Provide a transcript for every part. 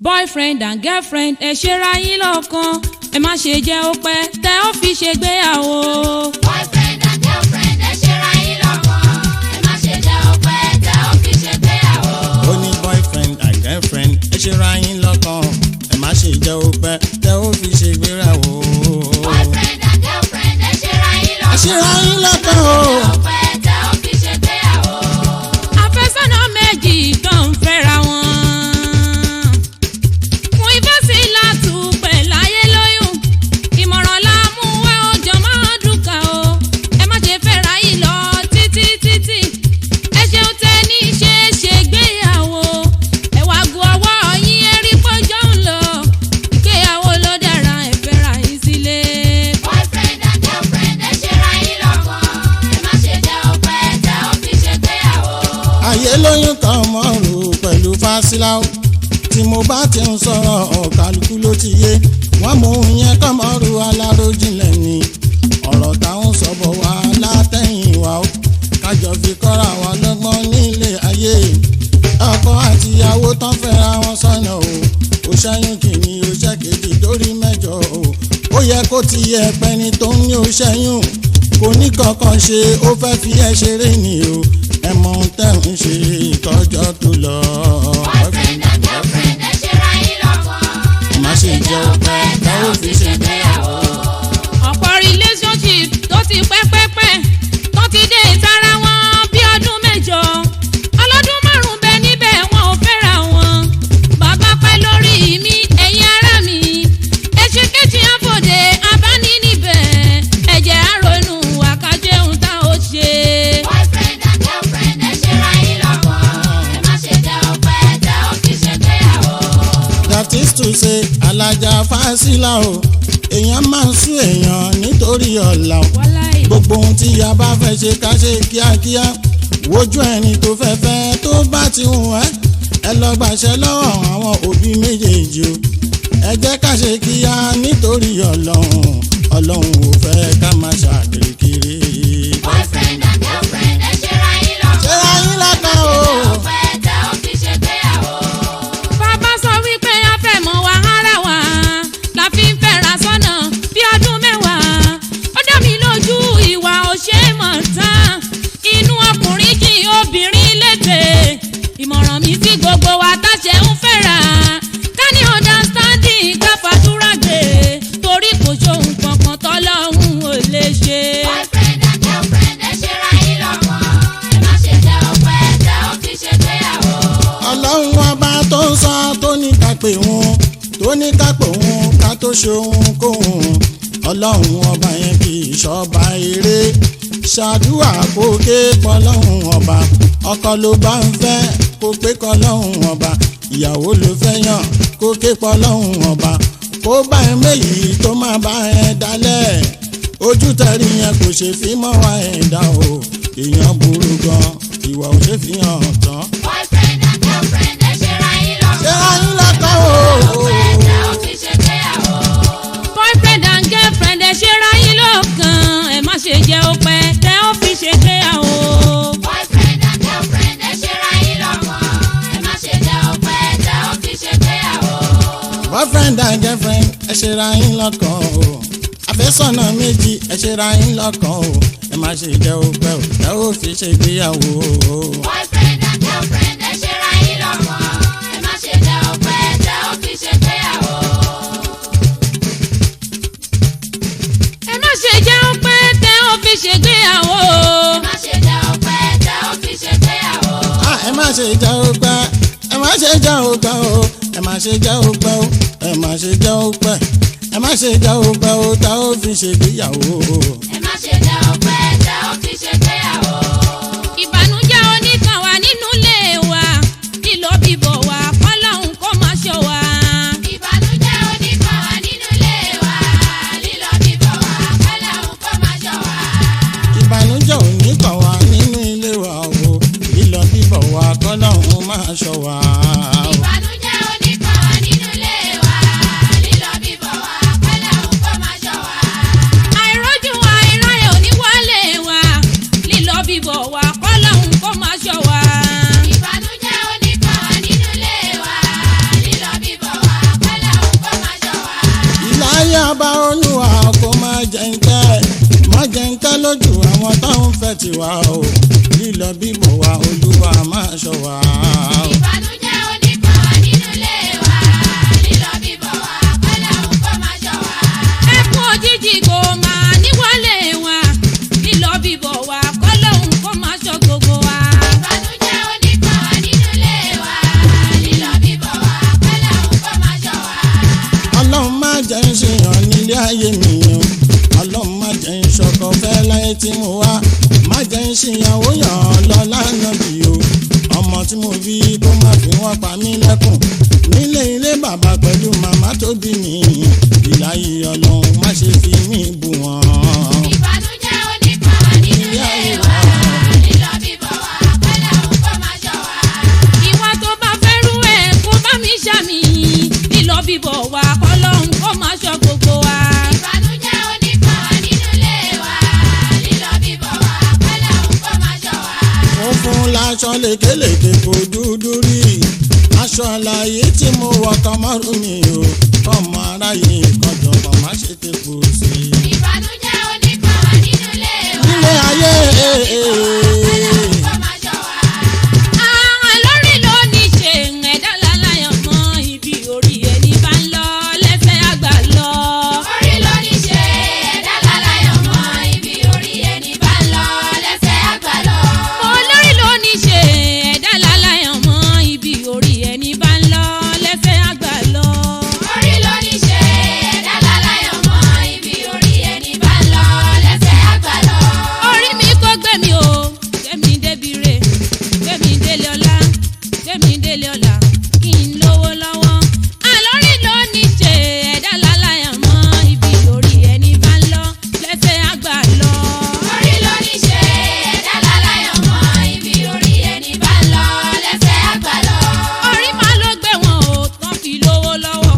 boyfriend and girlfriend ẹ ṣera yín lọ́kàn ẹ má ṣe jẹ́ ó pẹ́ tẹ́ ó fi ṣègbéyàwó. boyfriend and girlfriend ẹ ṣera yín lọ́kàn ẹ má ṣe jẹ́ ó pẹ́ tẹ́ ó fi ṣègbéyàwó. ó ní boyfriend and girlfriend ẹ ṣera yín lọ́kàn ẹ má ṣe jẹ́ ó pẹ́ tẹ́ ó fi ṣègbéyàwó. boyfriend and girlfriend ẹ ṣera yín lọ́kàn ẹ ṣera yín lọ́kàn o. ó pẹ́ tẹ́ ó fi ṣègbéyàwó. àfẹ́sọ́nà méjì tó ń fẹ́ra wọn. fún ìfẹ́ sí látùpẹ̀ láyé lóyún ìmọ̀ràn la mú wá ọjọ́ máa dùkà o ẹ má ṣe fẹ́ra yìí lọ títí títí ẹ ṣeun tẹ́ ní ṣe ṣègbéyàwó ẹ wá gu ọwọ́ yín erí pọ́jọ́ ń lọ ìgbéyàwó ló dára ẹ fẹ́ra yín sílé. boyfriend and girlfriend ẹ ṣera yín lọ́kàn ẹ má ṣe jẹ́ ó pẹ́ tẹ́ ó fi ṣègbéyàwó. ayé lóyún kan mọ́rù pẹ̀lú fásiláwò tí mo bá ti ń sọ̀rọ̀ kálukú ló ti yé wọ́n mú yẹn kàn mọ́rù aláròjinlẹ̀ ni ọ̀rọ̀ táwọn sọ̀bọ̀ wá látẹ̀yìn wá ó kájọ fi kọ́ra wa lọ́gbọ́n nílé ayé ọkọ àti ìyàwó tán fẹ́ra wọn sọ́nà o ó ṣẹ́yún kìíní ó ṣẹ́ kejì dórí mẹ́jọ o ó yẹ kó ti yẹ pẹ́ni tó ń ní ó ṣẹ́yún kò ní kankan ṣe ó fẹ́ fi ẹ́ ṣeré ni o ẹ mọ ohun tẹ́ ń ṣe ìtọ́jọ́ tó lọ. boyfriend and girlfriend ẹ ṣera yín lọ́kàn ẹ má ṣe jẹ́ ó pẹ́ tẹ́ ó fi ṣègbéyàwó. ọ̀pọ̀ relationship tó ti pẹ́pẹ́pẹ́ tó ti dé ìtara wọn bí ọdún mẹ́jọ ọlọ́dún márùn-ún bẹ níbẹ̀ wọn ò fẹ́ra wọn bàbá pẹ́ lórí mi ẹ̀yin ará mi ẹṣin kejì àbòdè abáni níbẹ̀ ẹ̀jẹ̀ àrònú àkàjẹun tá ó ṣe. boyfriend and girlfriend ẹ ṣera yín lọ́kàn ẹ má ṣe jẹ́ ó pẹ́ tẹ́ ó fi ṣègbéyàwó. that is to say alájà fásilà o èèyàn máa ń sún èèyàn nítorí ọ̀la o wàláì gbogbo ohun tí a bá fẹ́ ṣe ká ṣe kíákíá wojú ẹni tó fẹ́ fẹ́ tó bá ti hùn ẹ́ ẹ lọ gbàṣẹ lọ́wọ́ àwọn òbí méjèèjì o ẹ jẹ́ ká ṣe kíá nítorí ọlọ́run ọlọ́run ò fẹ́ ká máa ṣàgbèrè kiri. boyfriend and girlfriend ẹ ṣera yín lọ́kàn ṣé ayín lọ́kàn o. ó pẹ́ tẹ́ ó fi ṣègbéyàwó. bàbá sọ wípé a fẹ́ mọ wàhálà wa la fi ń fẹ́ra sọ́nà bí ọdún mẹ́wàá ó dá mi lójú ìwà ò ṣe é mọ̀ tán inú ọkùnrin jìn obìnrin lédè ìmọ̀ràn mi sí gbogbo wa táṣẹ ń fẹ́ra ká ní understanding ká fàdúrà gbé torí kò ṣohun kankan tọ́lọ́hún ò lè ṣe. boyfriend and girlfriend ẹ ṣera yín lọ́kàn ẹ má ṣe jẹ́ ó pẹ́ tẹ́ ó fi ṣègbéyàwó. ọlọ́run ọba tó ń sọ tó ní ká pè wọ́n tó ní ká pè wọ́n ká tó ṣe ohun kóhun ọlọ́run ọba yẹn kì í ṣọba eré ṣàdúrà kó ké pọlọ́run ọba ọkọ ló bá ń fẹ́ kó pé kọlọ́run ọba ìyàwó ló fẹ́ yàn kó ké pọlọ́run ọba kó bá ẹ méyìí tó máa bá ẹ dalẹ̀ ojú tẹ̀rí yẹn kò ṣe fi mọ́ wa ẹ̀dá o èèyàn burú gan ìwà ò ṣe fi hàn tán. boyfriend and girlfriend ẹ ṣera yín ṣé lọ́kàn ayín lọ́kàn o. ó pẹ́ tẹ́ ó fi ṣègbéyàwó. boyfriend and girlfriend ẹ ṣera yín lọ́kàn ẹ má ṣe jẹ́ ó pẹ́ tẹ́ ó fi ṣègbéyàwó. boyfriend and girlfriend ẹ ṣera yín lọ́kàn ẹ má ṣe jẹ́ ó pẹ́ tẹ́ ó fi ṣègbéyàwó. boyfriend and girlfriend ẹ ṣera yín lọ́kàn o àfẹ́sọ́nà méjì ẹ ṣera yín lọ́kàn o ẹ má ṣe jẹ́ ó pẹ́ o ẹ ó fi ṣègbéyàwó o. boyfriend and girlfriend ẹ ṣera yín lọ́kàn ẹ má ṣe jẹ́ ó pẹ́ tẹ́ ó fi ṣègbéyàwó. ẹ má ṣe jẹ́ ó pẹ́ tẹ́ ó fi ṣègbéyàwó. ẹ má ṣe jẹ́ ó pẹ́ tẹ́ ó fi ṣègbéyàwó. ẹ má ṣe jẹ́ ó pẹ́ ẹ má ṣe jẹ́ ó pẹ́ o ẹ má ṣe jẹ́ ó pẹ́ o ẹ má ṣe jẹ́ ó pẹ́ ẹ má ṣe jẹ́ ó pẹ́ o tá ó fi ṣègbéyàwó o. ẹ má ṣe jẹ́ ó pẹ́ tẹ́ ó fi ṣègbéyàwó. ìbànújẹ́ oníkan wà nínú ilé wa lílọ bíbọ̀ wà kọ́lọ́hún kó má ṣọ́ wa. ìbànújẹ́ oníkan wà nínú ilé wa lílọ bíbọ̀ wà kọ́lọ́hún kó má ṣọ́ wa. ìbànújẹ́ ò ní kàn wá nínú ilé wa o lílọ bíbọ̀ wa kọ́lọ́hún máa ṣọ́ wa. ìbànújẹ́ oníkan wà nínú ilé wa lílọ bíbọ̀ wà kọ́lọ́hún kó má ṣọ́ wa. àìrójú àìráyè òní wọlé wa lílọ bíbọ̀ wà kọ́lọ́hún kó má ṣọ́ wa. ìbànújẹ́ oníkan wà nínú ilé wa lílọ bíbọ̀ lójú àwọn táwọn fẹ́ tiwa o lílọ bíbọ̀ wa olúwa máa ṣọ́ wa. ìbànújẹ́ oníkan nínú ilé wa lílọ bíbọ̀ wa kọ́lọ́hún kó máa ṣọ́ wa. ẹkún òjijì kò máa níwọlé wa lílọ bíbọ̀ wa kọ́lọ́hún kó máa ṣọ́ gbogbo wa. ìbànújẹ́ oníkan nínú ilé wa lílọ bíbọ̀ wa kọ́lọ́hún kó máa ṣọ́ wa. ọlọ́run má jẹ́ ń ṣèyàn nílé ayé mi o ọlọ́run má jẹ́ ń ṣọkọ fẹ́ láyé tí mo wá má jẹ́ ń ṣìyàwó yàn lọ lánàá bí o ọmọ tí mo bí kó má fi wọ́n pa mí lẹ́kùn nílé ilé bàbá pẹ̀lú màmá tó bí mi ìláyé ọlọ́run má ṣe fi mí bù wọ́n. ìbànújẹ́ oníkan nínú ilé wa lílọ bíbọ̀ wa kọ́lọ́hún kó máa ṣọ́ wa. ìwà tó bá fẹ́ rú ẹ̀ kó bá mi ṣàmì lílọ bíbọ̀ wa kọ́lọ́hún kó máa ṣọ́ gbogbo wa. ìbànújẹ́ oníkan nínú ilé wa lílọ bíbọ̀ wa kọ́lọ́hún kó máa ṣọ́ wa. mo fún láṣọ lékelèké kò dúdú rí aṣọ àlàyé tí mo wọ kọmọrú mi o kọmọ aráyé kọjọ kan má ṣe tẹkọ sí i. ìbànújẹ́ oníkan nínú ilé wa nílé ayé kọ́lọ́hún kó máa ṣọ́ wa. àwọn lórí ló ní ṣe ẹ̀dá láláyàn mọ́ ibi orí ẹni bá ń lọ lẹ́sẹ̀ àgbà lọ. orí ló ní ṣe ẹ̀dá láláyọ̀ mọ́ ibi orí ẹni bá ń lọ lẹ́sẹ̀ àgbà lọ. olórí ló ní ṣe ẹ̀dá láláyàn mọ́ ibi orí ẹni bá ń lọ lẹ́sẹ̀ àgbà lọ. orí ló ní ṣe ẹ̀dá láláyọ̀ mọ́ ibi orí ẹni bá ń lọ lẹ́sẹ̀ àgbà lọ. orí mi kò gbé mi o gbémi débi re gbémi délé ọlá gbémi délé ọlá kí n lówó lọ́wọ́. àlórí ló ní ṣe ẹ̀dá láláyàn mọ́ ibi orí ẹni bá ń lọ lẹ́sẹ̀ àgbà lọ. orí ló ní ṣe ẹ̀dá láláyọ̀ mọ́ ibi orí ẹni bá ń lọ lẹ́sẹ̀ àgbà lọ. orí máa ló gbé wọn ò tán fi lówó lọ́wọ́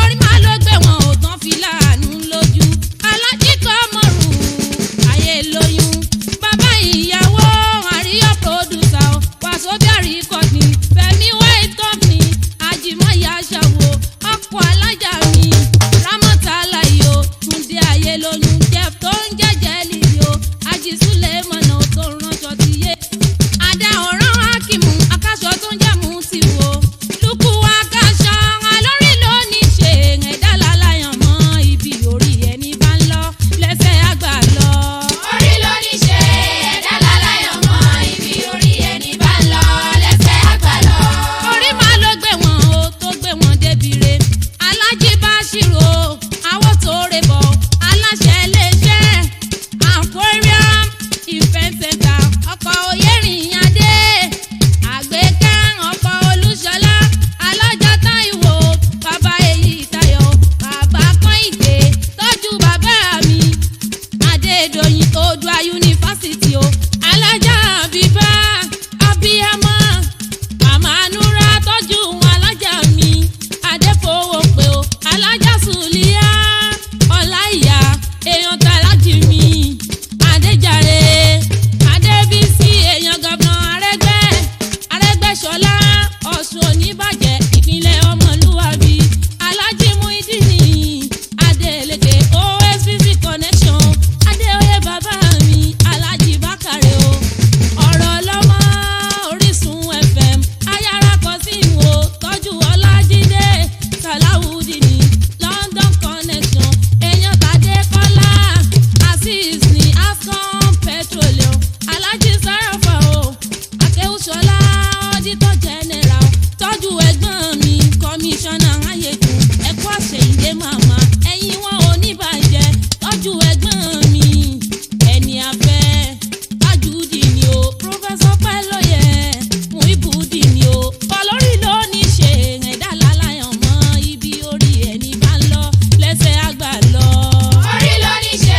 orí máa ló gbé wọn ò tán fi láàánú lójú alájíkọ́ mọ̀rún ayé lóyún bàbá ìyàwó àríyọ̀ pòdùsà ó wàsóbíà rìkọ́dì fẹ̀mí white company àjìmọ̀yà ṣàwò ọkọ̀ alájà mi rámọ́tà láyò túndé ayé lóyún jẹ́ tó ń jẹ́jẹ́ lílo àjísúlẹ̀ mọ̀nà tó ránṣọ ti yé adá ọ̀ràn hakimu akáṣọ tó ń jẹ́ mú ti wò lukú akáṣọ alórí ló ní ṣe ẹ̀dá láláyàn mọ́ ibi orí ẹni bá ń lọ lẹ́sẹ̀ àgbà lọ. orí ló ní ṣe ẹ̀dá láláyọ̀ mọ́ ibi orí ẹni bá ń lọ lẹ́sẹ̀ àgbà lọ. orí máa ló gbé wọn o tó gbé wọn débi re alájí bá ṣírò àwọ̀ tó rè bọ̀ aláṣẹ iléeṣẹ́ aquarium event center ọkọ̀ oyèrìn adé àgbékẹ́ ọkọ̀ olúṣọlá alájà táìwò bàbá èyí tayọ̀ bàbá kọ́ìdé tọ́jú bàbá mi adédọ̀yìn oòduà yunifásitì o alájà bíbá abiyamọ màmá nura tọ́jú alájà mi adéfowópé o alájà sùlíà ọláìyá èèyàn tàlájì mi adéjàre adébísí èèyàn gọ́vnà arẹ́gbẹ́ṣọlá ọ̀ṣun oníbàjẹ́ ìpínlẹ̀ ọmọlúwàbí alájì muidini adélèké osbc connection adéoyè bàbá mi alájì bákàrẹ o ọ̀rọ̀ lọ́mọ orísun fm ayára kọ sí ìwò tọ́jú ọlájídé sàláwùdìní london connection èèyàn tàdé kọ́lá azeez ní ascom petroleum alájì sáráfà o akéwùsọlá auditor general tọ́jú ẹ̀gbọ́n mi kọmíṣánná ayégun ẹ̀kọ́ àṣeyìndé màmá ẹ̀yìn wọn ò ní bàjẹ́ tọ́jú ẹ̀gbọ́n mi ẹni afẹ́ tajudi ni o pọfẹsọ pẹlọyẹ muibudi ni o olórí ló ní ṣe ẹ̀dá láláyàn mọ́ ibi orí ẹni bá ń lọ lẹ́sẹ̀ àgbà lọ. orí ló ní ṣe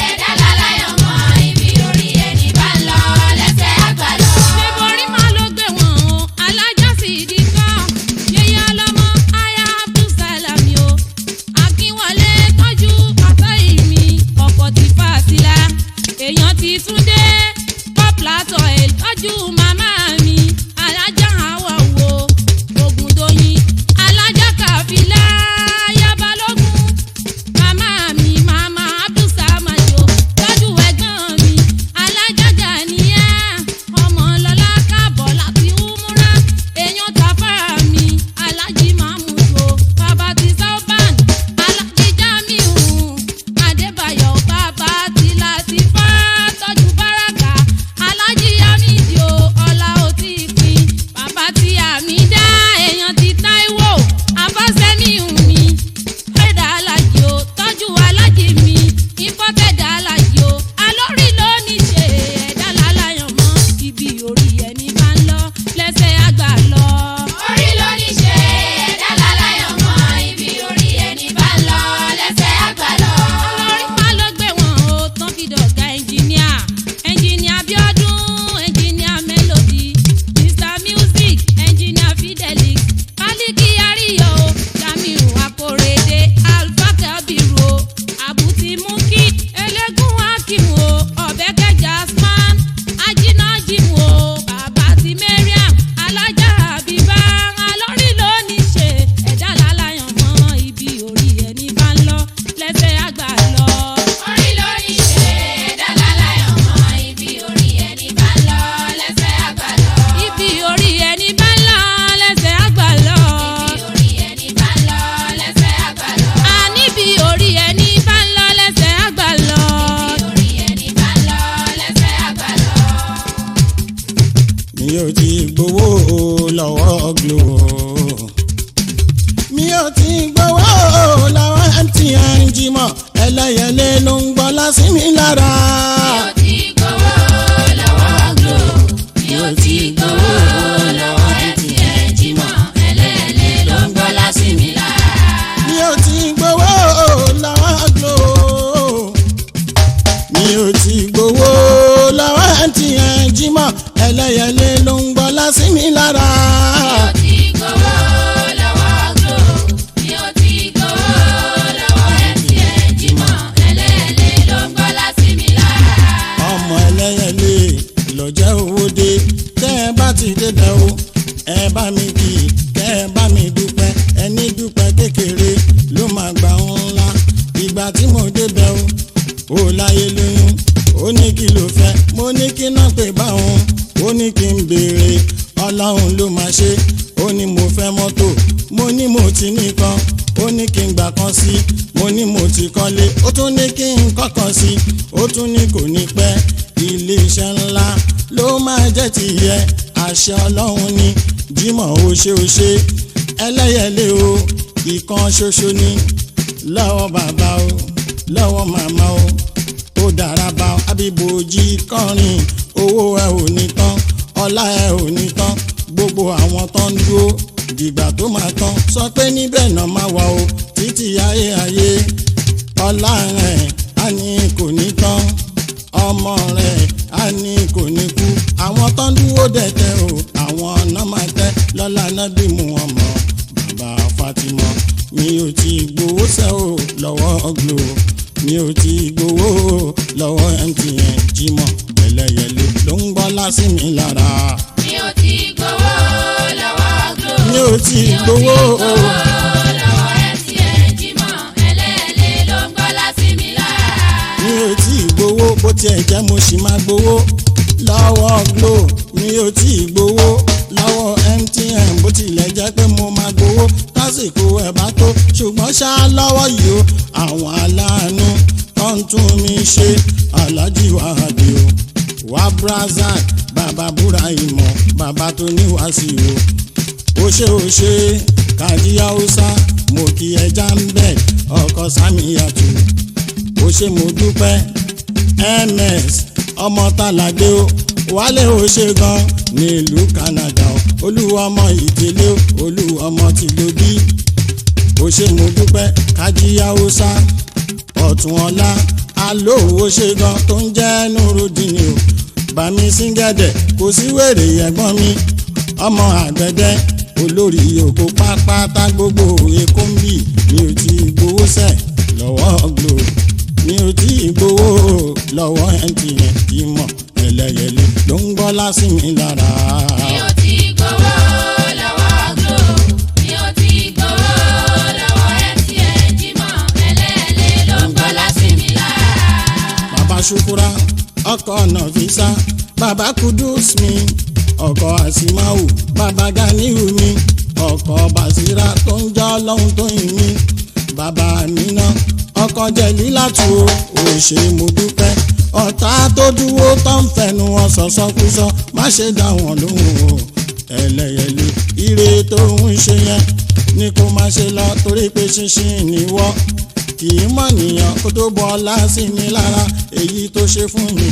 ẹ̀dá láláyọ̀ mọ́ ibi orí ẹni bá ń lọ lẹ́sẹ̀ àgbà lọ. ṣé borí máa ló gbé wọn o ti gbowó lọ́wọ́ Glo. mi ò ti gbowó lọ́wọ́ MTN Jimoh ẹlẹ́yẹlé ló ń gbọ́ lásì mi lára. mi ò ti gbowó lọ́wọ́ Glo. mi ò ti gbowó lọ́wọ́ MTN Jimoh ẹlẹ́yẹlé ló ń gbọ́ lásì mi lára. mi ò ti gbowó lọ́wọ́ Glo. mi ò ti gbowó lọ́wọ́ MTN Jimoh ẹlẹ́yẹlé ló ń gbọ́ lásì mi lára. mi ò ti gbowó lọ́wọ́ Glo. mi ò ti gbowó lọ́wọ́ MTN Jimoh ẹlẹ́yẹlé ló ń gbọ́ lásì mi lára. ọmọ ẹlẹ́yẹlé lọ́jẹ́ owó dé tẹ́ ẹ bá ti débẹ̀ o ẹ bá mi kí kẹ́ ẹ bá mi dúpẹ́ ẹni dúpẹ́ kékeré ló máa gbà ńlá ìgbà tí mo débẹ̀ o ò láyé lóyún ó ní kí ló fẹ́ mo ní kí náà pè báwọn ó ní kí n béèrè ọlọ́run ló máa ṣe ó ní mo fẹ́ mọ́tò mo ní mo ti nìkan ó ní kí n gbà kan sí mo ní mo ti kọ́lé ó tún ní kí n kọ́kàn sí ó tún ní kò ní pẹ́ ilé iṣẹ́ ńlá ló máa jẹ́ tìyẹ àṣẹ ọlọ́run ní Jimoh ó ṣe ẹlẹ́yẹlé o ìkan ṣoṣo ní lọ́wọ́ bàbá o lọ́wọ́ màmá o ó dára bá Abiboji kọrin owó ẹ ò ní tán ọlá ẹ ò ní tán gbogbo àwọn tó ń dúró dìgbà tó máa tán sọ pé níbẹ̀ náà máa wà o títí ayé ọlá rẹ̀ á ní kò ní tán ọmọ rẹ̀ á ní kò ní kú àwọn tó ń dúró dẹ̀tẹ̀ o àwọn ọ̀nà máa tẹ́ lọ́lá nábì Muhammad bàbá Fatima mi ò ti gbowó sẹ́ o lọ́wọ́ Glo mi ò ti gbowó lọ́wọ́ MTN Jimoh ẹlẹ́yẹlé ló ń gbọ́ lásì mi lára. mi ò ti gbowó lọ́wọ́ Glo. mi ò ti gbowó lọ́wọ́ MTN Jimoh ẹlẹ́yẹlé ló ń gbọ́ lásì mi lára. mi ò tí ì gbowó bó tiẹ̀ jẹ́ mo sì máa gbowó lọ́wọ́ Glo mi ò tí ì gbowó lọ́wọ́ MTN bó tilẹ̀ jẹ́ pé mo máa gbowó lásìkò ẹ̀ bá tó ṣùgbọ́n ṣá lọ́wọ́ yìí o àwọn aláàánú tó ń tún mi ṣe Alhaji Wahabi o wá Brazak bàbá Burahima bàbá tó ní wàásù o ó ṣe Kàdí Haúsá mo kí ẹja ń bẹ̀ ọkọ Samiyatu ó ṣe mo dúpẹ́ ms ọmọ tàlàdé o wálé ó ṣe gan nílùú Canada o olúwa ọmọ ìdílé o olúwa ọmọ tìlóbí ó ṣe mo dúpẹ́ Kàdí Haúsá ọ̀tún ọ̀la alówó ṣe gan tó ń jẹ́ Nurudini o bàmí síngẹ̀dẹ̀ kò sí wèrè ẹ̀gbọ́n mi ọmọ àgbẹ̀dẹ olórí òkú pápátá gbogbo èkó ń bì mi ò ti gbowó sẹ̀ lọ́wọ́ Glo mi ò tí ì gbowó lọ́wọ́ MTN Jimoh ẹlẹ́yẹlé ló ń gbọ́ lásì mi lára. mi ò ti gbowó lọ́wọ́ Glo. mi ò ti gbowó lọ́wọ́ MTN Jimoh ẹlẹ́yẹlé ló ń gbọ́ lásì mi lára. bàbá Ṣukura ọkọ Nafisa bàbá Kudus mi ọkọ Asimawu bàbá Ganiu mi ọkọ Basira tó ń jẹ́ ọlọ́run tó yìn mí bàbá Amina ọkọ Jẹlílátù ó ṣe mo dúpẹ́ ọ̀tá tó dúró tó ń fẹnu wọn sọ̀sọ́kúsọ má ṣe dá wọn lóhùn o ẹlẹ́yẹlé ire tó ń ṣe yẹn ni kó má ṣe lọ torí pé ṣinṣin níwọ kì í mọ̀ nìyàn kó tó bọ́ ọlá sí mi lára èyí tó ṣe fún mi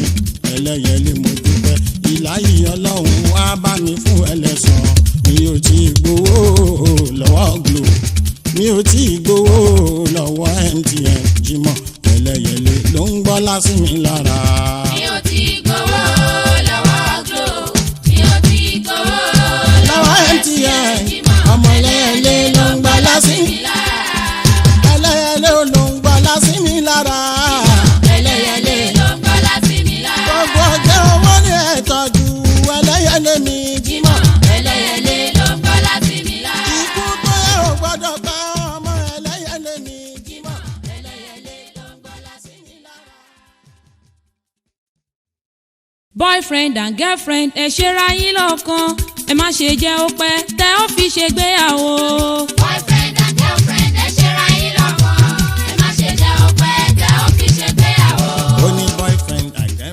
ẹlẹ́yẹlé mo dúpẹ́ ìláyì ọlọ́run wá bá mi fún ẹlẹ́sàn mi ò tí ì gbowó lọ́wọ́ Glo mi ò tí ì gbowó lọ́wọ́ MTN Jimoh ẹlẹ́yẹlé ló ń gbọ́ lásì mi lára. mi ò ti gbowó lọ́wọ́ Glo. mi ò ti gbowó lọ́wọ́ MTN ọmọ ẹlẹ́yẹlé ló ń gbọ́ lásì mi lára. ẹlẹ́yẹlé ló ń gbọ́ lásì mi lára. ẹlẹ́yẹlé ló ń gbọ́ lásì mi lára. gbogbo ọjọ́ owó ni ẹ̀tọ́jú ẹlẹ́yẹlé mi Jimoh ẹlẹ́yẹlé ló ń gbọ́ lásì mi lára. ikú tó yẹ ò gbọ́dọ̀ pa ọmọ ẹlẹ́yẹlé mi Jimoh ẹlẹ́yẹlé ló ń gbọ́ lásì mi lára. boyfriend and girlfriend ẹ ṣera yín lọ́kàn ẹ má ṣe jẹ́ ó pẹ́ tẹ́ ó fi ṣègbéyàwó. boyfriend